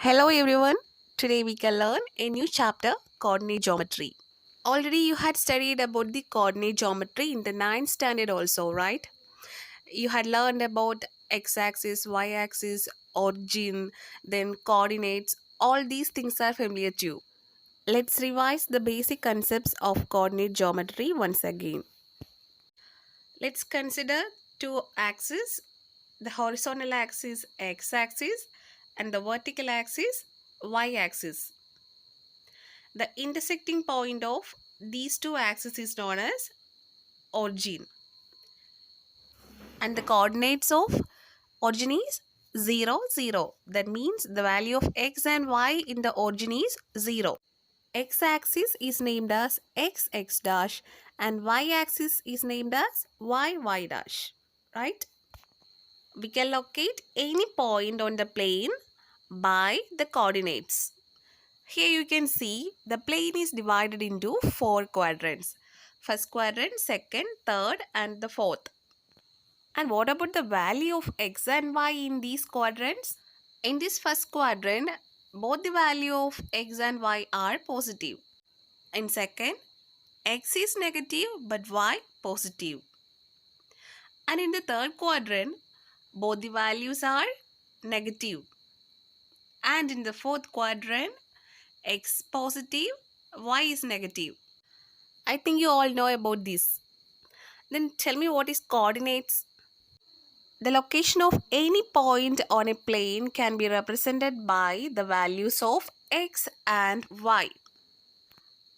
Hello everyone. Today we can learn a new chapter, coordinate geometry. Already you had studied about the coordinate geometry in the ninth standard also, right? You had learned about x-axis, y-axis, origin, then coordinates. All these things are familiar to you. Let's revise the basic concepts of coordinate geometry once again. Let's consider two axes. The horizontal axis x-axis and the vertical axis y-axis. The intersecting point of these two axes is known as origin. And the coordinates of origin is 0, 0. That means the value of x and y in the origin is 0. X-axis is named as x, x dash and y-axis is named as y, y dash. Right? We can locate any point on the plane by the coordinates. Here you can see the plane is divided into 4 quadrants. First quadrant, second, third and the fourth. And what about the value of x and y in these quadrants? In this first quadrant, both the value of x and y are positive. In second, x is negative but y positive. And in the third quadrant, both the values are negative. And in the fourth quadrant, x positive, y is negative. I think you all know about this. Then tell me what is coordinates. The location of any point on a plane can be represented by the values of x and y.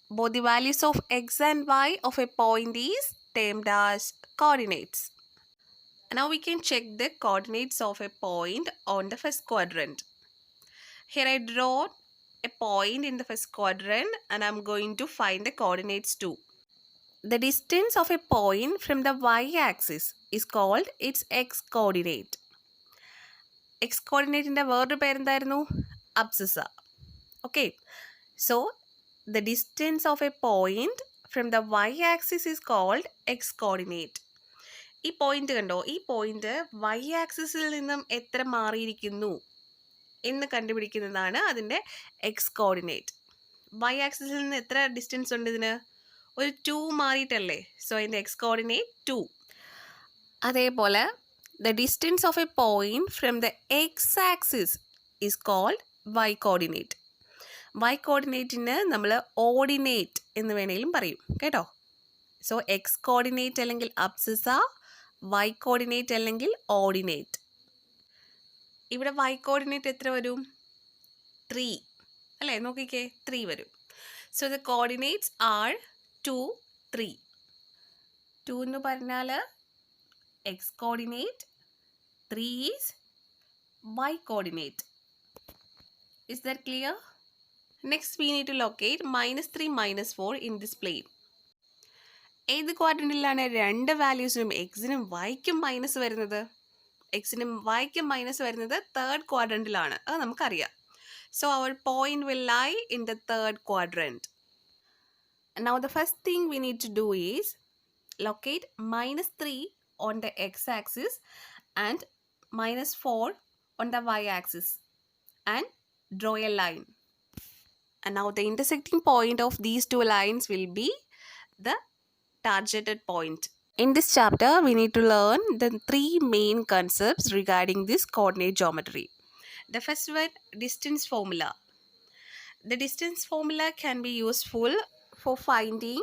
Both the values of x and y of a point is termed as coordinates. Now we can check the coordinates of a point on the first quadrant. Here I draw a point in the first quadrant and I'm going to find the coordinates too. The distance of a point from the y-axis is called its x-coordinate. X-coordinate in the വേറൊരു പേരെന്തായിരുന്നു abscissa. Okay. So, the distance of a point from the y-axis is called x-coordinate. ഈ point കണ്ടോ, ഈ point y-ആക്സിസിൽ നിന്നും എത്ര മാറിയിരിക്കുന്നു എന്ന് കണ്ടുപിടിക്കുന്നതാണ് അതിൻ്റെ x-coordinate. Y-ആക്സിസിൽ നിന്ന് എത്ര ഡിസ്റ്റൻസ് ഉണ്ട് ഇതിന്? ഒരു 2 മാറിയിട്ടല്ലേ? സോ അതിൻ്റെ x-coordinate 2. അതേപോലെ the distance of a point from the x-axis is called y-coordinate. Y-coordinateന് നമ്മൾ ഓർഡിനേറ്റ് എന്ന് വേണമെങ്കിലും പറയും കേട്ടോ. സോ x-coordinate അല്ലെങ്കിൽ abscissa, y-coordinate അല്ലെങ്കിൽ ഓർഡിനേറ്റ്. ഇവിടെ y-coordinate എത്ര വരും? 3 അല്ലേ? നോക്കിക്കേ, 3 വരും. So the coordinates are 2, 3. 2 എന്ന് പറഞ്ഞാൽ x-coordinate, 3 is y-coordinate. Is that clear? Next we need to locate -3, -4 in this plane. ഏത് ക്വാഡ്രൻറ്റിലാണ് രണ്ട് വാല്യൂസിനും എക്സിനും വൈക്കും മൈനസ് വരുന്നത്? എക്സിനും വൈക്കും മൈനസ് വരുന്നത് തേർഡ് ക്വാഡ്രൻറ്റിലാണ്. അത് നമുക്കറിയാം. So our point will lie in the third quadrant. Now the first thing we need to do is locate -3 on the x-axis and -4 on the y-axis and draw a line. And now the intersecting point of these two lines will be the targeted point. In this chapter, we need to learn the 3 main concepts regarding this coordinate geometry. The first one, distance formula. The distance formula can be useful for finding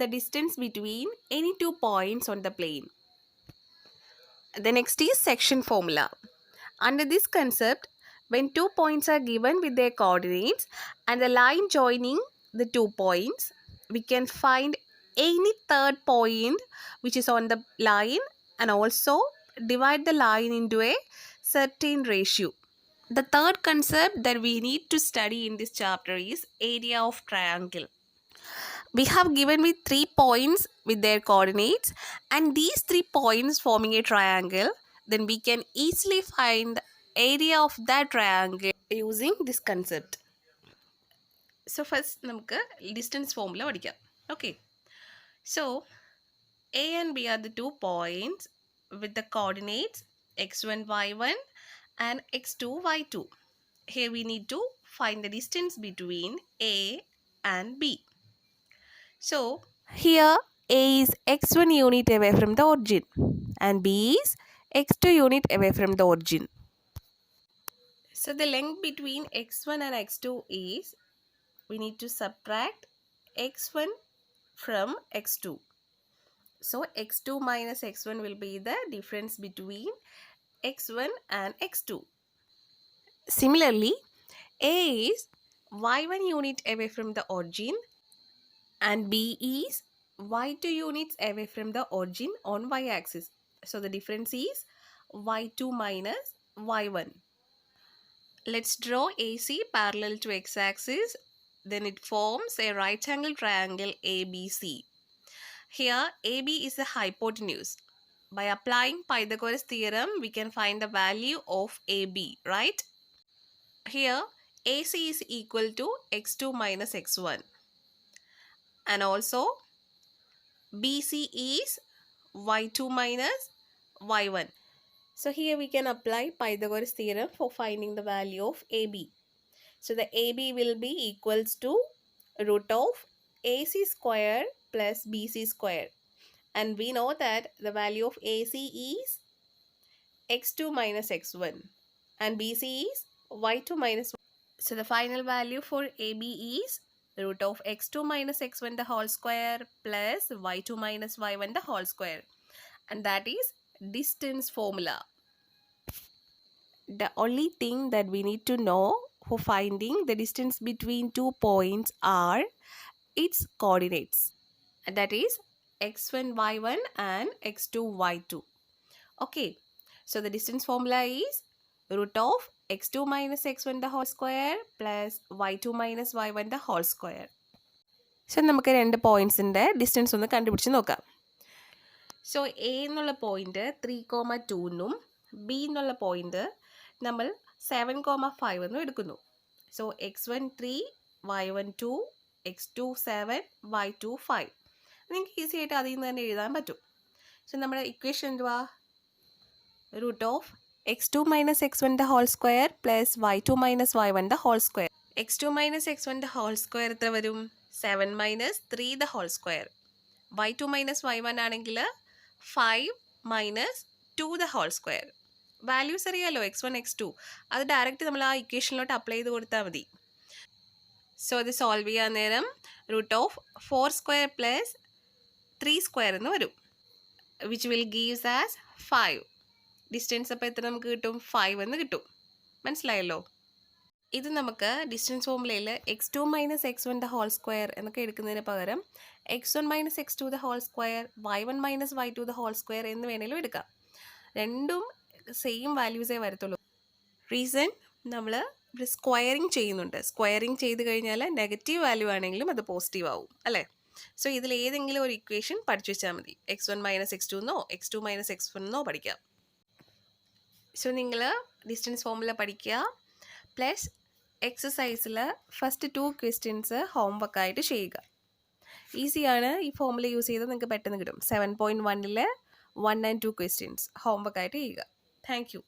the distance between any 2 points on the plane. The next is section formula. Under this concept, when 2 points are given with their coordinates and the line joining the 2 points, we can find any third point which is on the line and also divide the line into a certain ratio. The third concept that we need to study in this chapter is area of triangle. We have given with 3 points with their coordinates and these 3 points forming a triangle, then we can easily find the area of that triangle using this concept. So first നമുക്ക് distance formula പഠിക്കാം. Okay. So A and B are the 2 points with the coordinates x1, y1 and x2, y2. here we need to find the distance between A and B. So here A is x1 unit away from the origin and B is x2 unit away from the origin. So the length between x1 and x2 is, we need to subtract x1 from x2. So x2 minus x1 will be the difference between x1 and x2. Similarly, A is y1 unit away from the origin and B is y2 units away from the origin on y-axis. So the difference is y2 minus y1. Let's draw AC parallel to x-axis. Then it forms a right angle triangle ABC. Here AB is the hypotenuse. By applying Pythagoras theorem, we can find the value of AB, right? Here AC is equal to x2 minus x1. And also BC is y2 minus y1. So here we can apply Pythagoras theorem for finding the value of AB. So the AB will be equals to root of AC square plus BC square. And we know that the value of AC is x2 minus x1 and BC is y2 minus y. So the final value for AB is root of x2 minus x1 the whole square plus y2 minus y1 the whole square. And that is distance formula. The only thing that we need to know for finding the distance between 2 points are its coordinates. And that is x1 y1 and x2 y2. Okay, so the distance formula is root of x2 minus x1 the whole square plus y2 minus y1 the whole square. So നമുക്ക് രണ്ട് പോയിന്റ്സിൻ്റെ distance ഒന്ന് കണ്ടുപിടിച്ച് നോക്കാം. So A എന്നുള്ള point 3,2 എന്നും B എന്നുള്ള point നമ്മൾ 7,5 എന്നും എടുക്കുന്നു. So x1 3, y1 2, x2 7, y2 5. നിങ്ങൾക്ക് ഈസി ആയിട്ട് അതിൽ നിന്ന് തന്നെ എഴുതാൻ പറ്റും. സോ നമ്മുടെ ഇക്വേഷൻ എന്തുവാ? root of x2 minus x1 the whole square plus y2 minus y1 the whole square. x2 minus x1 the whole square എത്ര വരും? 7 minus 3 the whole square. y2 minus y1 ആണെങ്കിൽ 5 minus 2 the whole square. Values അറിയാലോ x1 x2. അത് direct നമ്മൾ ആ ഇക്വേഷനിലോട്ട് apply ചെയ്ത് കൊടുത്താൽ മതി. സോ ഇത് സോൾവ് ചെയ്യാൻ നേരം root of 4 square plus 3 square എന്ന് വരും, which will gives as 5. Distance അപ്പോൾ എത്ര നമുക്ക് കിട്ടും? 5 എന്ന് കിട്ടും. മനസ്സിലായല്ലോ? ഇത് നമുക്ക് ഡിസ്റ്റൻസ് ഫോർമുലയിൽ x2 minus x1 the whole square എന്നൊക്കെ എടുക്കുന്നതിന് പകരം x1 minus x2 the whole square, y1 minus y2 the whole square എന്ന് വേണമെങ്കിലും എടുക്കാം. രണ്ടും സെയിം വാല്യൂസേ വരത്തുള്ളൂ. റീസൺ, നമ്മൾ സ്ക്വയറിങ് ചെയ്യുന്നുണ്ട്. സ്ക്വയറിങ് ചെയ്ത് കഴിഞ്ഞാൽ നെഗറ്റീവ് വാല്യൂ ആണെങ്കിലും അത് പോസിറ്റീവ് ആവും അല്ലേ? സോ ഇതിൽ ഏതെങ്കിലും ഒരു ഇക്വേഷൻ പഠിച്ചു വെച്ചാൽ മതി. x1 മൈനസ് x2 എന്നോ x2 മൈനസ് x1 എന്നോ പഠിക്കാം. സോ നിങ്ങൾ ഡിസ്റ്റൻസ് ഫോർമുല പഠിക്കുക. പ്ലസ് എക്സസൈസിൽ ഫസ്റ്റ് 2 ക്വസ്റ്റ്യൻസ് ഹോംവർക്കായിട്ട് ചെയ്യുക. ഈസിയാണ്. ഈ ഫോർമുല യൂസ് ചെയ്ത് നിങ്ങൾക്ക് പെട്ടെന്ന് കിട്ടും. 7.1 1 and 2 ക്വസ്റ്റ്യൻസ് ഹോംവർക്കായിട്ട് ചെയ്യുക. Thank you.